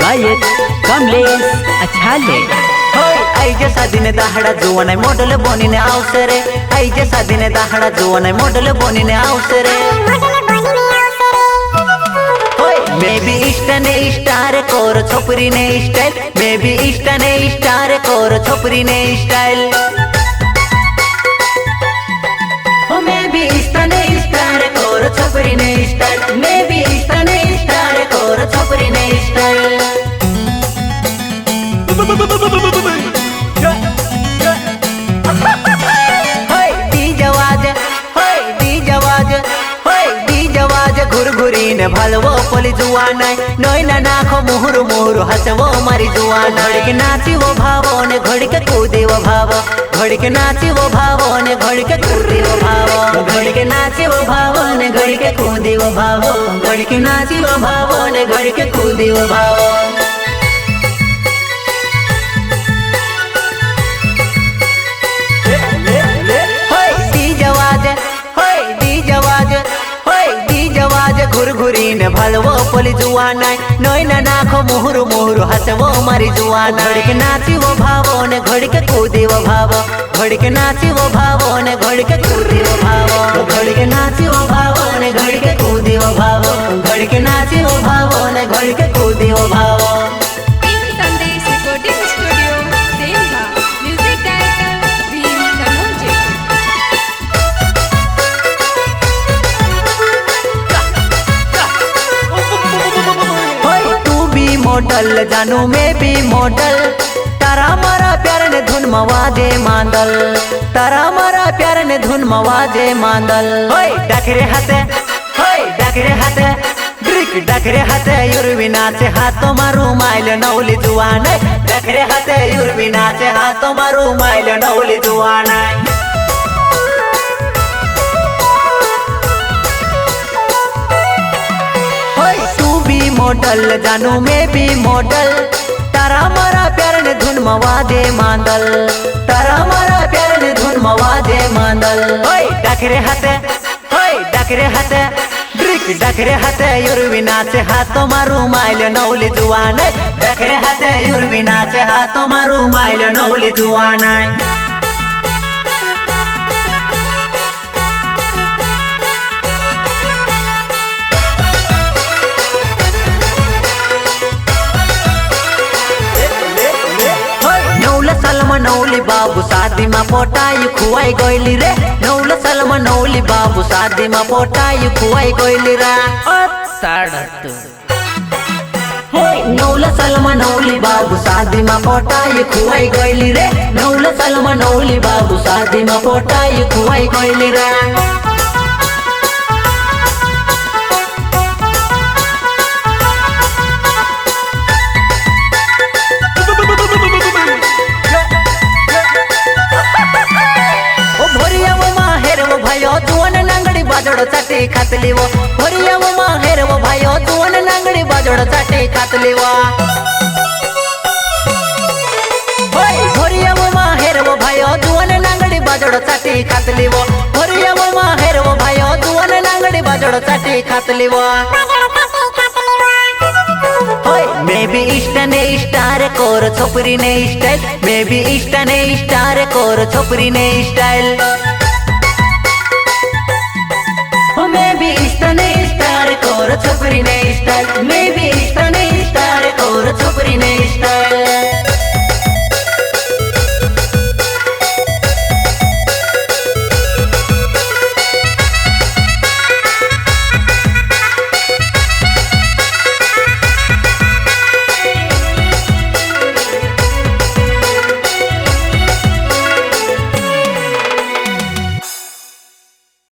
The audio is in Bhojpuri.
गायक कमलेश अछाले। आईजे साधीने दाहडा जुवान मॉडल बनीने आवसरे। आईजे साधीने दाहडा जुवान मॉडल बनीने आवसरे। मैं भी इष्टने स्टार कोर छोपरी ने स्टाइल। मैं भी इष्टने स्टार कोर छोपरी ने स्टाइल। मैं भी इष्टने स्टार कोर छोपरी ने स्टाइल। मैं भी इष्टने स्टार कोर छोपरी ने स्टाइल। घुरघुरीने भालवो पोली जुवान नोयना नाखो मुहुरु मुहुरु हसवो मारी जुवान। घड़के नाची वो भावो ने घड़के कूदी वो भावो। घड़के नाची वो भावो ने घड़के कूदी वो भावो। घड़के नाची वो भावो ने घड़के कूदी वो भावो। घड़के नाची वो भावो ने घड़के कूदी वो भावो। घुरघुरीने भालवो पोली जुवान नोयना नाखो मुहुरु मुहुरु हसवो मारी जुवान। घड़के नाची वो भावो ने घड़के कूदी वो भावो। घड़के नाची वो भावो ने घड़के कूदी वो भावो। घड़के नाची वो भावो ने घड़के कूदी वो भावो। घड़के नाची वो भावो ने घड़के कूदी वो भावो। मॉडल जानू मैं भी मॉडल। तारा मारा प्यार ने धुन मवाजे मांदल। तारा मारा प्यार ने धुन मवाजे मांदल। डकरे हाथे डकरे हाथे ब्रिक डकरे हाथे युरवी नाचे हाथों मारू माइल नौली जुवान। डकरे हाथे युरवी नाचे हाथों मारू माइल नौली जुवान। मॉडल जानू मैं भी मॉडल। तारा मारा प्यार ने धुन मवाजे मांदल। तारा मारा प्यार ने धुन मवाजे मांदल। डकरे हाथे डकरे हाथे ब्रिक डकरे हाथे युरवी नाचे हाथों मारू माइल नौली जुवान। डकरे हाथे युरवी नाचे हाथों मारू माइल नौली जुवान। नौली बाबू शादी में पोटाई खुआई गईली रे। नौल सलमा नौली बाबू शादी में पोटाई खुआई गईली रे। नौल सलमा नौली बाबू शादी में पोटाई खुआई गईली रे। नौल सलमा नौली बाबू शादी में पोटाई खुआई गईली रे। बाजोड़ चाटी खातली वो भरिया वो माहेर वो भाइयो तुवन नंगड़ी बाजोड़ चाटी खातली वो। भरिया वो माहेर वो भाइयो तुवन नंगड़ी बाजोड़ चाटी खातली वो। भरिया वो माहेर वो भाइयो तुवन नंगड़ी बाजोड़ चाटी खातली वो। मैं भी इष्टने स्टार कोर छोपरी ने स्टाइल। मैं भी इष्टने स्टार कोर छोपरी ने स्टाइल। मैं भी इष्टने स्टार कोर छोपरी ने